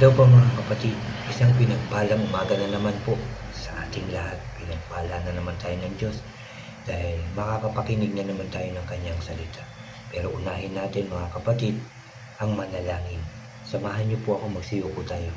Hello po mga kapatid, isang pinagpalang umaga na naman po sa ating lahat. Pinagpala na naman tayo ng Diyos dahil makakapakinig na naman tayo ng kanyang salita. Pero unahin natin mga kapatid ang manalangin. Samahan niyo po ako, magsiyuko tayo.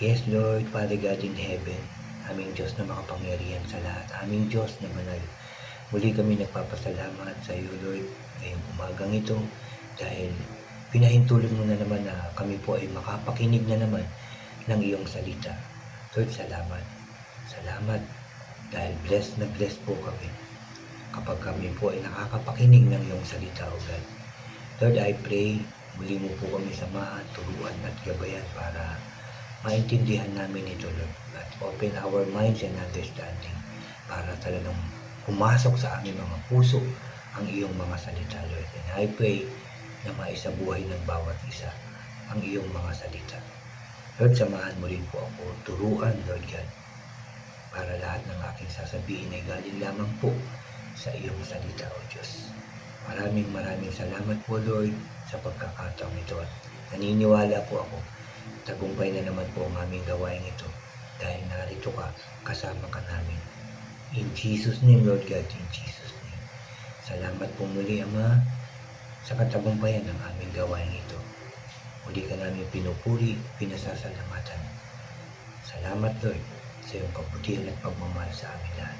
Yes Lord, Father God in heaven, aming Diyos na makapangyarihan sa lahat, aming Diyos na manal. Muli kami nagpapasalamat sa iyo Lord ngayong umagang ito dahil pinahintulot mo na naman na kami po ay makapakinig na naman ng iyong salita. Lord, salamat. Salamat dahil blessed na blessed po kami kapag kami po ay nakakapakinig ng iyong salita, O God. Lord, I pray, muli mo po kami samahan, turuan at gabayan para maintindihan namin ito, Lord. At open our minds and understanding para talagang pumasok sa aming mga puso ang iyong mga salita, Lord. And I pray na maisabuhay ng bawat isa ang iyong mga salita. Lord, samahan mo rin po ako, turuan, Lord God, para lahat ng aking sasabihin ay galing lamang po sa iyong salita, O Diyos. Maraming salamat po, Lord, sa pagkakataong ito. At naniniwala po ako, tagumpay na naman po ang aming gawain ito dahil narito ka, kasama ka namin. In Jesus' name, Lord God, in Jesus' name. Salamat po muli, Ama, sa katagumpayan ng aming gawain ito. Muli ka namin pinupuri, pinasasalamatan. Salamat, Lord, sa iyong kabutihan at pagmamahal sa amin lahat.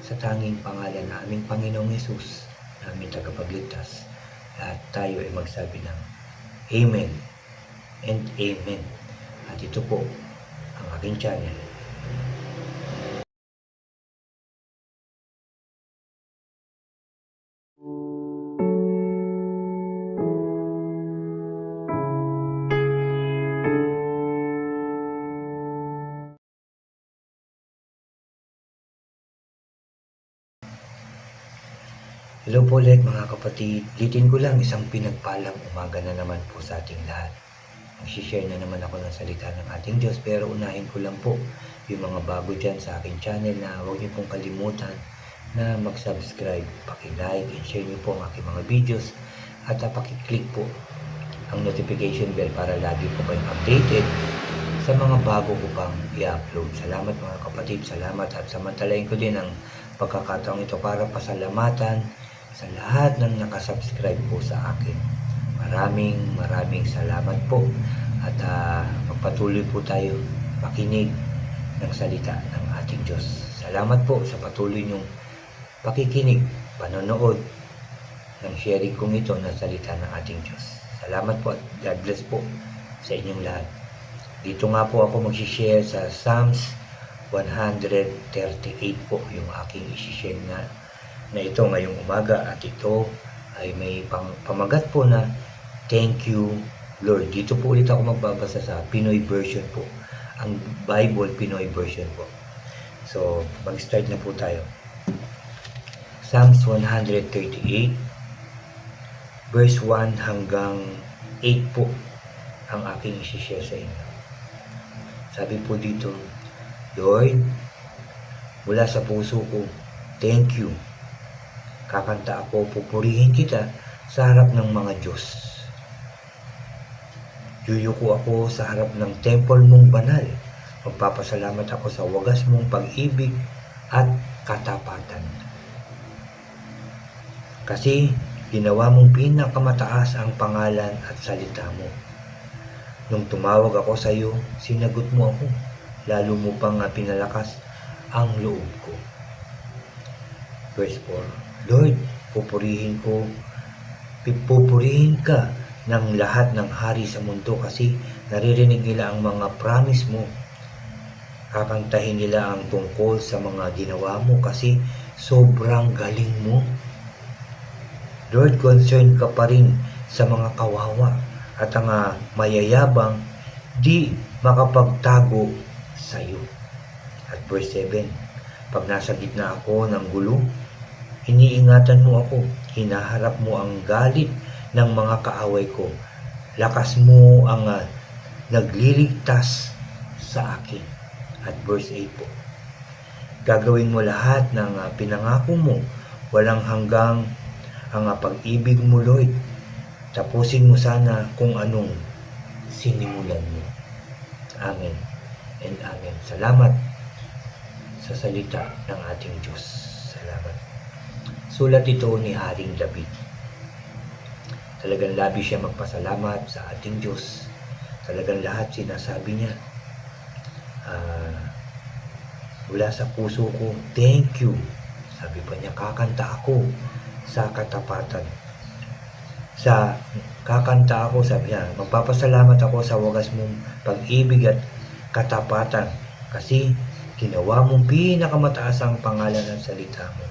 Sa tanging pangalan ng aming Panginoong Hesus, na aming tagapagligtas, at tayo ay magsabi ng Amen and Amen. At ito po ang aking channel. Hello po ulit mga kapatid. Ulitin ko lang, isang pinagpalang umaga na naman po sa ating lahat. Mag-share na naman ako ng salita ng ating Diyos, pero unahin ko lang po yung mga bago dyan sa aking channel na huwag niyo pong kalimutan na mag-subscribe, paki-like, and share niyo po ang aking mga videos at paki-click po ang notification bell para lagi po kayong updated sa mga bago ko pang i-upload. Salamat mga kapatid, salamat, at samantalahin ko din ang pagkakataong ito para pasalamatan sa lahat ng nakasubscribe po sa akin. Maraming salamat po at magpatuloy po tayo makinig ng salita ng ating Diyos. Salamat po sa patuloy niyong pakikinig, panonood ng sharing kong ito ng salita ng ating Diyos. Salamat po at God bless po sa inyong lahat. Dito nga po ako mag-share sa Psalms 138 po yung aking i-share na ito ngayong umaga, at ito ay may pamagat po na Thank you Lord. Dito po ulit ako magbabasa sa Pinoy version po, ang Bible Pinoy version po. So mag-start na po tayo. Psalms 138 verse 1 hanggang 8 po ang aking i-share sa inyo. Sabi po dito, Lord, mula sa puso ko, thank you. Kakanta ako, pupurihin kita sa harap ng mga Diyos. Yuyuko ako sa harap ng temple mong banal. Magpapasalamat ako sa wagas mong pag-ibig at katapatan. Kasi ginawa mong pinakamataas ang pangalan at salita mo. Nung tumawag ako sa iyo, sinagot mo ako. Lalo mo pang pinalakas ang loob ko. Verse 4. Lord, pupurihin ka ng lahat ng hari sa mundo kasi naririnig nila ang mga promise mo. Kakantahin nila ang tungkol sa mga ginawa mo kasi sobrang galing mo. Lord, concerned ka pa rin sa mga kawawa at ang mayayabang di makapagtago sa iyo. At verse 7, pag nasa gitna ako ng gulo, iniingatan mo ako, hinaharap mo ang galit ng mga kaaway ko. Lakas mo ang nagliligtas sa akin. At verse 8 po, gagawin mo lahat ng pinangako mo, walang hanggang ang pag-ibig mo, Lord. Tapusin mo sana kung anong sinimulan mo. Amen and amen. Salamat sa salita ng ating Diyos. Salamat. Sulat ito ni Haring David. Talagang labis siya magpasalamat sa ating Diyos. Talagang lahat sinasabi niya. Mula sa puso ko, thank you. Sabi pa niya, kakanta ako sa katapatan. Kakanta ako, sabi niya, magpapasalamat ako sa wagas mong pag-ibig at katapatan kasi ginawa mong pinakamataas ang pangalan ng salita mo.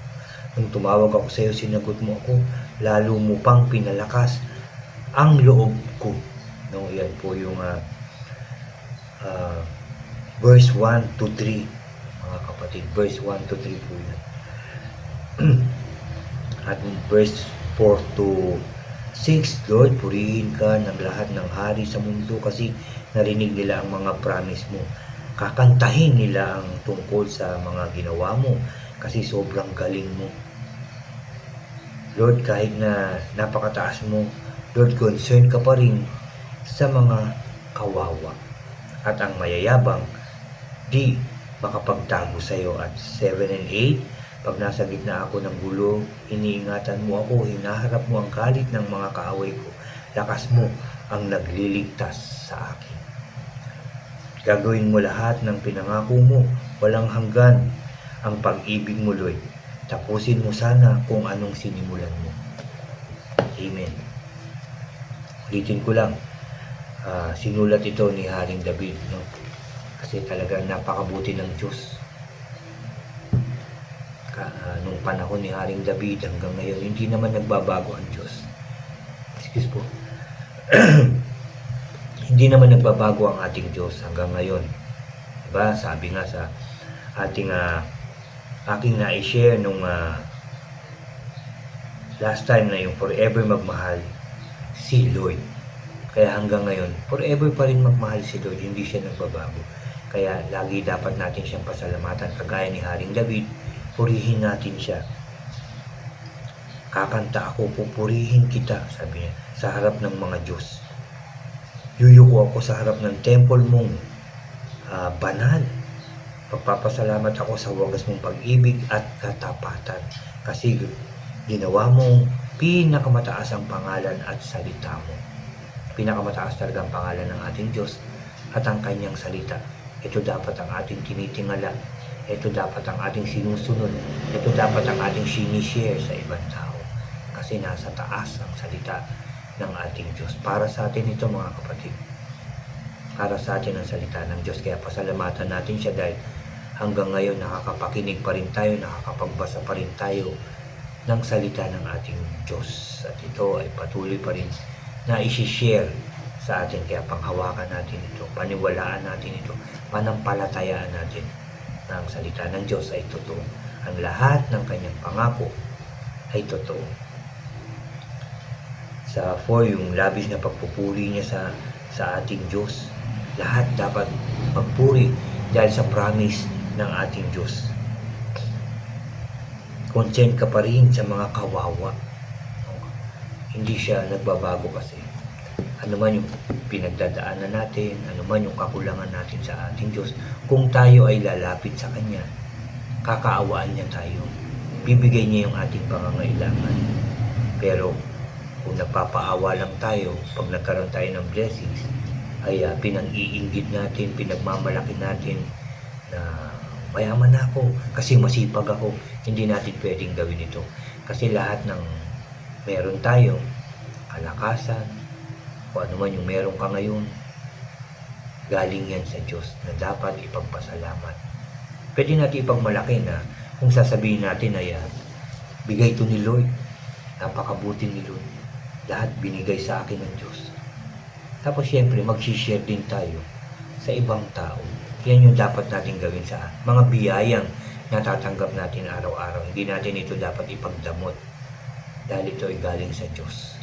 Nung tumawag ako sa iyo, sinagot mo ako, lalo mo pang pinalakas ang loob ko. No, yan po yung verse 1 to 3, mga kapatid. Verse 1 to 3 po yan. At verse 4 to 6, Lord, purihin ka ng lahat ng hari sa mundo kasi narinig nila ang mga promise mo. Kakantahin nila ang tungkol sa mga ginawa mo kasi sobrang galing mo. Lord, kahit na napakataas mo, Lord, concerned ka pa rin sa mga kawawa. At ang mayayabang, di makapagtago sa iyo. At 7 and 8, pag nasa gitna ako ng gulo, iniingatan mo ako, hinaharap mo ang galit ng mga kaaway ko. Lakas mo ang nagliligtas sa akin. Gagawin mo lahat ng pinangako mo, walang hanggan ang pag-ibig mo, Lord. Tapusin mo sana kung anong sinimulan mo. Amen. Ulitin ko lang, sinulat ito ni Haring David, no? Kasi talagang napakabuti ng Diyos. Nung panahon ni Haring David hanggang ngayon, hindi naman nagbabago ang Diyos. Excuse po. Hindi naman nagbabago ang ating Diyos hanggang ngayon. Diba? Sabi nga sa ating aking na-share nung last time na yung forever magmahal si Lord. Kaya hanggang ngayon, forever pa rin magmahal si Lord, hindi siya nagbabago. Kaya lagi dapat natin siyang pasalamatan. Kagaya ni Haring David, purihin natin siya. Kakanta ako, pupurihin kita, sabi niya, sa harap ng mga Diyos. Yuyuko ako sa harap ng temple mong banal. Pagpapasalamat ako sa wagas mong pag-ibig at katapatan kasi ginawa mong pinakamataas ang pangalan at salita mo. Pinakamataas talaga ang pangalan ng ating Diyos at ang kanyang salita. Ito dapat ang ating tinitingala. Ito dapat ang ating sinusunod. Ito dapat ang ating sinishare sa ibang tao. Kasi nasa taas ang salita ng ating Diyos. Para sa atin ito, mga kapatid. Para sa atin ang salita ng Diyos. Kaya pasalamatan natin siya dahil hanggang ngayon nakakapakinig pa rin tayo, nakakapagbasa pa rin tayo ng salita ng ating Diyos. At ito ay patuloy pa rin na isi-share sa atin. Kaya panghawakan natin ito, paniwalaan natin ito, panampalatayaan natin na ang salita ng Diyos ay totoo. Ang lahat ng kanyang pangako ay totoo. Sa 4, yung labis na pagpupuri niya sa ating Diyos. Lahat dapat magpuri dahil sa promise ng ating Diyos. Concerned ka pa rin sa mga kawawa. Hindi siya nagbabago kasi. Ano man yung pinagdadaanan natin, ano man yung kakulangan natin sa ating Diyos, kung tayo ay lalapit sa Kanya, kakaawaan niya tayo. Bibigay niya yung ating pangangailangan. Pero kung nagpapaawa lang tayo, pag nagkaroon tayo ng blessings, ay pinang-iinggit natin, pinagmamalaki natin na mayaman ako kasi masipag ako. Hindi natin pwedeng gawin ito. Kasi lahat ng meron tayo, kalakasan, o ano man yung meron ka ngayon, galing yan sa Diyos na dapat ipagpasalamat. Pwede natin ipagmalaki na kung sasabihin natin ay bigay ito ni Lord, napakabuti ni Lord, lahat binigay sa akin ng Diyos. Tapos syempre mag-share din tayo sa ibang tao. Yan yung dapat natin gawin sa mga biyayang natatanggap natin araw-araw. Hindi natin ito dapat ipagdamot dahil ito ay galing sa Diyos.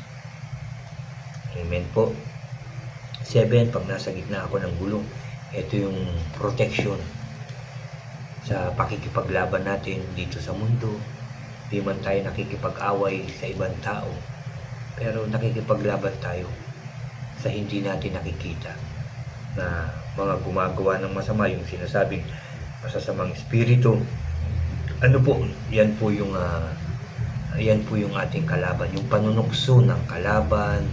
Amen po. 7, pag nasa gitna ako ng gulo, ito yung protection sa pakikipaglaban natin dito sa mundo. Di man tayo nakikipag-away sa ibang tao, pero nakikipaglaban tayo sa hindi natin nakikita na mga gumagawa ng masama, yung sinasabing masasamang espiritu. Ano po, yan po yung ating kalaban, yung panunukso ng kalaban,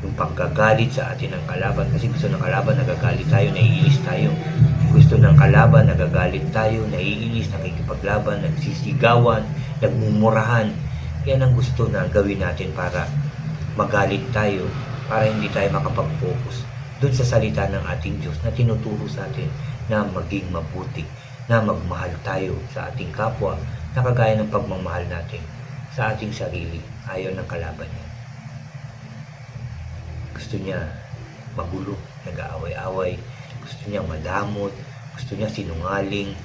yung panggagalit sa atin ng kalaban, kasi gusto ng kalaban nagagalit tayo, naiinis tayo. Gusto ng kalaban nagagalit tayo, naiinis, nakikipaglaban, nagsisigawan, nagmumurahan. Yan ang gusto na gawin natin para magalit tayo, para hindi tayo makapag-focus dun sa salita ng ating Diyos na tinuturo sa atin na maging mabuti, na magmahal tayo sa ating kapwa, na kagaya ng pagmamahal natin sa ating sarili. Ayaw ng kalaban niya. Gusto niya magulo, nag-aaway-away, gusto niya madamot, gusto niya sinungaling.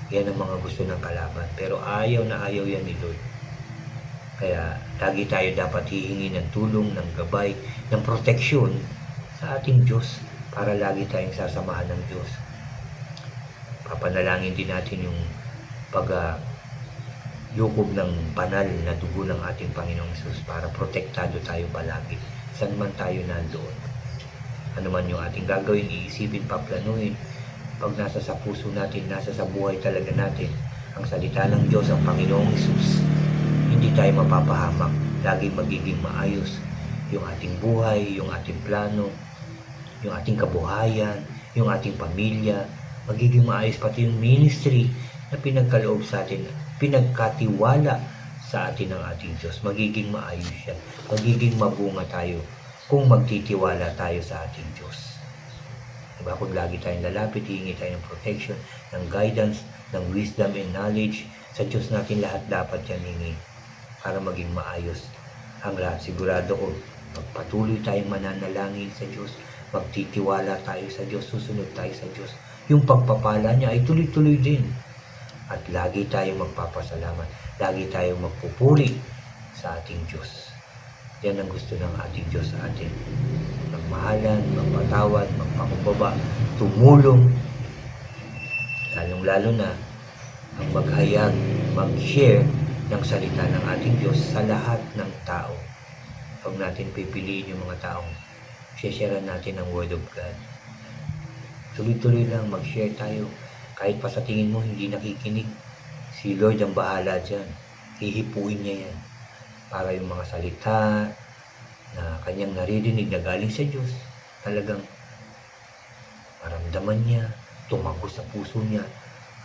Yan ang mga gusto ng kalaban. Pero ayaw na ayaw yan ni Lord. Kaya lagi tayo dapat hihingi ng tulong, ng gabay, ng proteksyon sa ating Diyos para lagi tayong sasamahan ng Diyos. Papanalangin din natin yung yukob ng banal na dugo ng ating Panginoong Hesus para protektado tayo palagi. Saan man tayo nandoon. Ano man yung ating gagawin, iisipin, paplanuhin. Pag nasa sa puso natin, nasa sa buhay talaga natin, ang salita ng Diyos, ang Panginoong Hesus, hindi tayo mapapahamak. Lagi magiging maayos yung ating buhay, yung ating plano, yung ating kabuhayan, yung ating pamilya. Magiging maayos pati yung ministry na pinagkaloob sa atin, pinagkatiwala sa atin ng ating Diyos. Magiging maayos siya. Magiging mabunga tayo kung magtitiwala tayo sa ating Diyos. Diba? Kung lagi tayong lalapit, hihingi tayo ng protection, ng guidance, ng wisdom and knowledge, sa Diyos natin lahat dapat yan hingi para maging maayos ang lahat. Sigurado ko, magpatuloy tayong mananalangin sa Diyos, magtitiwala tayo sa Diyos, susunod tayo sa Diyos. Yung pagpapala niya ay tuloy-tuloy din. At lagi tayong magpapasalamat. Lagi tayong magpupuri sa ating Diyos. Yan ang gusto ng ating Diyos sa atin. Magmahalan, magpatawad, magpakumbaba, tumulong. Lalong-lalo na ang maghayag, mag-share ng salita ng ating Diyos sa lahat ng tao. Huwag natin pipiliin yung mga taong share natin ang Word of God. Tuloy-tuloy lang, mag-share tayo. Kahit pa sa tingin mo hindi nakikinig, si Lord ang bahala dyan. Hihipuin niya yan. Para yung mga salita na kanyang naririnig na galing sa Diyos, talagang maramdaman niya, tumago sa puso niya,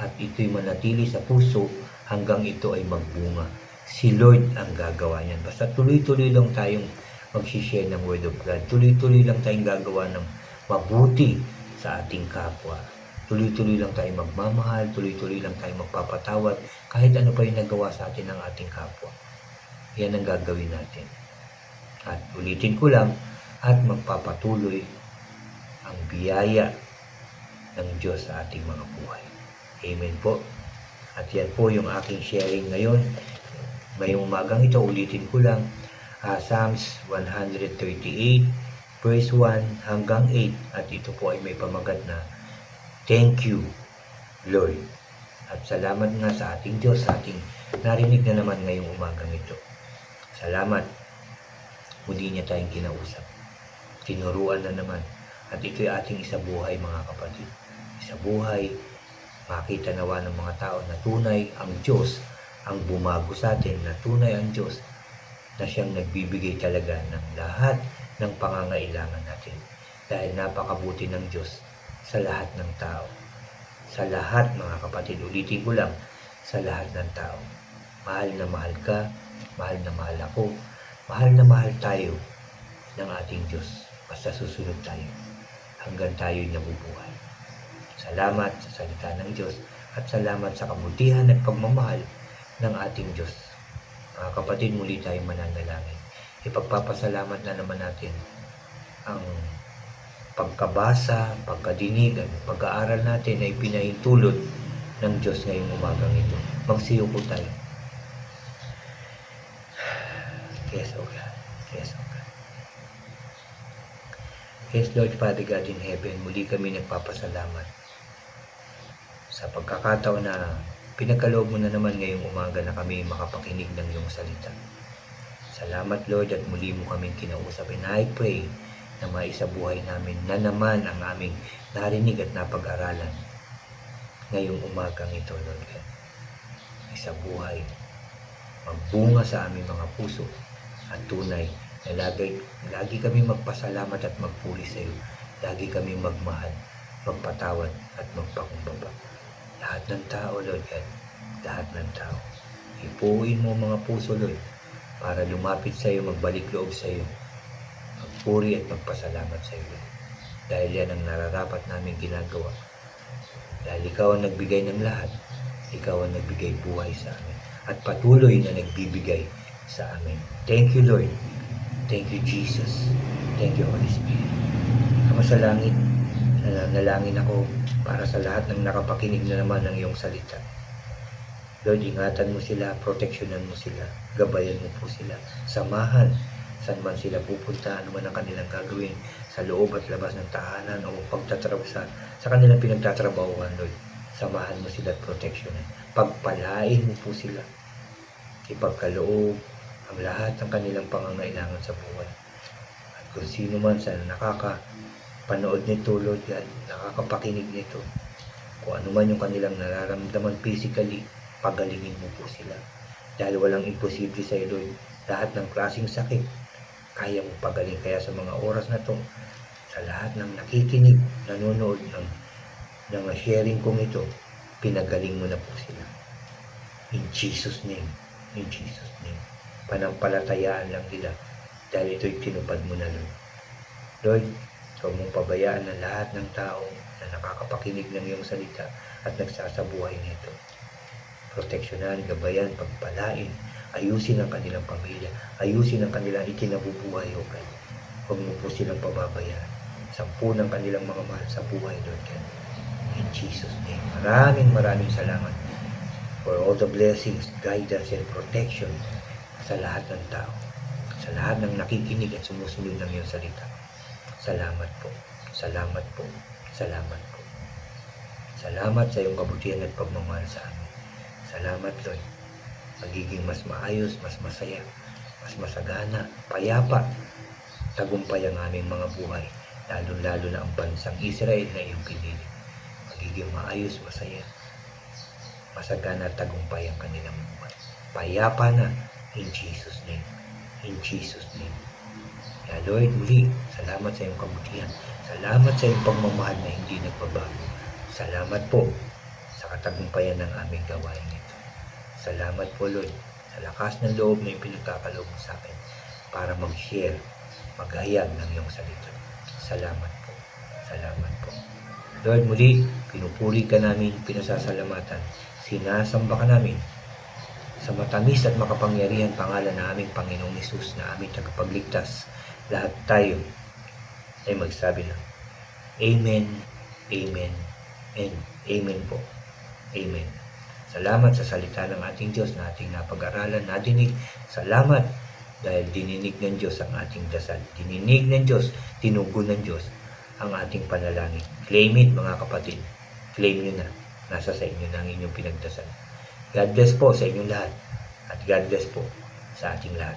at ito'y manatili sa puso hanggang ito ay magbunga. Si Lord ang gagawa niyan. Basta tuloy-tuloy lang tayong mag-share ng Word of God. Tuloy-tuloy lang tayong gagawa ng mabuti sa ating kapwa. Tuloy-tuloy lang tayong magmamahal, tuloy-tuloy lang tayong magpapatawad, kahit ano pa yung nagawa sa atin ng ating kapwa. Yan ang gagawin natin. At ulitin ko lang, at magpapatuloy ang biyaya ng Diyos sa ating mga buhay. Amen po. At yan po yung aking sharing ngayon. Ngayong umagang ito, ulitin ko lang, Psalms 138, verse 1 hanggang 8. At ito po ay may pamagat na, Thank you, Lord. At salamat nga sa ating Diyos, sa ating narinig na naman ngayong umagang ito. Salamat. Muli niya tayong kinausap. Tinuruan na naman. At ito'y ating isabuhay, mga kapatid. Isabuhay, makita nawa ng mga tao na tunay ang Diyos ang bumago sa atin, na tunay ang Diyos na siyang nagbibigay talaga ng lahat ng pangangailangan natin. Dahil napakabuti ng Diyos sa lahat ng tao. Sa lahat, mga kapatid, ulitin ko lang, sa lahat ng tao. Mahal na mahal ka, mahal na mahal ako, mahal na mahal tayo ng ating Diyos. Basta susunod tayo hanggang tayo'y nabubuhay. Salamat sa salita ng Diyos at salamat sa kabutihan at pagmamahal ng ating Diyos. Mga kapatid, muli tayong mananalangin. Ipagpapasalamat na naman natin ang pagkabasa, pagkadinig at pag-aaral natin ay pinahintulot ng Diyos ngayong umagang ito. Magsiyo po tayo. Yes, O God. Yes, O God. Yes, Lord, Father God in heaven, muli kami nagpapasalamat sa pagkakataon na pinagkaloob mo na naman ngayong umaga na kami makapakinig ng iyong salita. Salamat Lord at muli mo kaming kinausap. And I pray na maisabuhay namin na naman ang aming narinig at napag-aralan ngayong umagang ito, Lord God. Isabuhay, magbunga sa aming mga puso at tunay na lagi kami magpasalamat at magpuri sa iyo. Lagi kami magmahal, magpatawad at magpakumbaba. Lahat ng tao, Lord God, lahat ng tao. Ipuin mo mga puso, Lord, para lumapit sa iyo, magbalik loob sa iyo, magpuri at magpasalamat sa iyo. Dahil yan ang nararapat namin ginagawa. Dahil ikaw ang nagbigay ng lahat, ikaw ang nagbigay buhay sa amin at patuloy na nagbibigay sa amin. Thank you, Lord. Thank you, Jesus. Thank you, Holy Spirit. Ama sa langit, nanalangin ako para sa lahat ng nakapakinig na naman ng iyong salita. Lord, ingatan mo sila, proteksyonan mo sila, gabayan mo po sila, samahan, saan man sila pupunta, ano man ang kanilang gagawin, sa loob at labas ng tahanan o pagtatrabaho sa kanilang pinagtatrabahuan, Lord. Samahan mo sila at proteksyonan. Pagpalain mo po sila. Ipagkaloob ang lahat ng kanilang pangangailangan sa buhay. At kung sino man sa nakakapanood nito, Lord God, nakakapakinig nito, kung ano man yung kanilang nararamdaman physically, pagalingin mo po sila. Dahil walang imposible sa iyo, Lord. Lahat ng klaseng sakit, kaya mo pagaling. Kaya sa mga oras na to, sa lahat ng nakikinig, nanonood ng sharing kong ito, pinagaling mo na po sila. In Jesus' name. In Jesus' name. Panampalatayaan lang nila dahil ito'y tinupad mo na, Lord. Lord, huwag mong pabayaan ng lahat ng tao na nakakapakinig ng iyong salita at nagsasabuhay nito. Proteksyonan, gabayan, pagpalain, ayusin ang kanilang pamilya, ayusin ang kanilang ikinabubuhay, O God. Huwag mo po silang pababayaan. Sampu ng kanilang mga mahal sa buhay, Lord God. In Jesus' name. Maraming salamat for all the blessings, guidance, and protection sa lahat ng tao, sa lahat ng nakikinig at sumusunod ng iyong salita. Salamat po. Salamat po. Salamat po. Salamat sa iyong kabutihan at pagmamahal sa amin. Salamat, Lord. Magiging mas maayos, mas masaya, mas masagana, payapa, tagumpay ang aming mga buhay, lalo na ang bansang Israel na iyong pinili. Magiging maayos, masaya, masagana at tagumpay ang kanilang buhay. Payapa na, in Jesus' name. In Jesus' name. Kaya Lord, muli, salamat sa iyong kabutihan. Salamat sa iyong pagmamahal na hindi nagbabago. Salamat po sa katagumpayan ng aming gawain ito. Salamat po, Lord, sa lakas ng loob na yung pinagkakaloob mo sa akin para mag-share, maghayag ng iyong salita. Salamat po. Salamat po. Lord, muli, pinupuri ka namin, pinasasalamatan, sinasamba ka namin sa matamis at makapangyarihan pangalan na aming Panginoong Hesus na aming tagapagligtas. Lahat tayo ay magsabi na Amen, Amen, and Amen po. Amen. Salamat sa salita ng ating Diyos na ating napag-aralan, nadinig. Salamat dahil dininig ng Diyos ang ating dasal. Dininig ng Diyos, tinugon ng Diyos ang ating panalangin. Claim it, mga kapatid. Claim nyo na. Nasa sa inyo na ang inyong pinagdasal. God bless po sa inyong lahat. At God bless po sa ating lahat.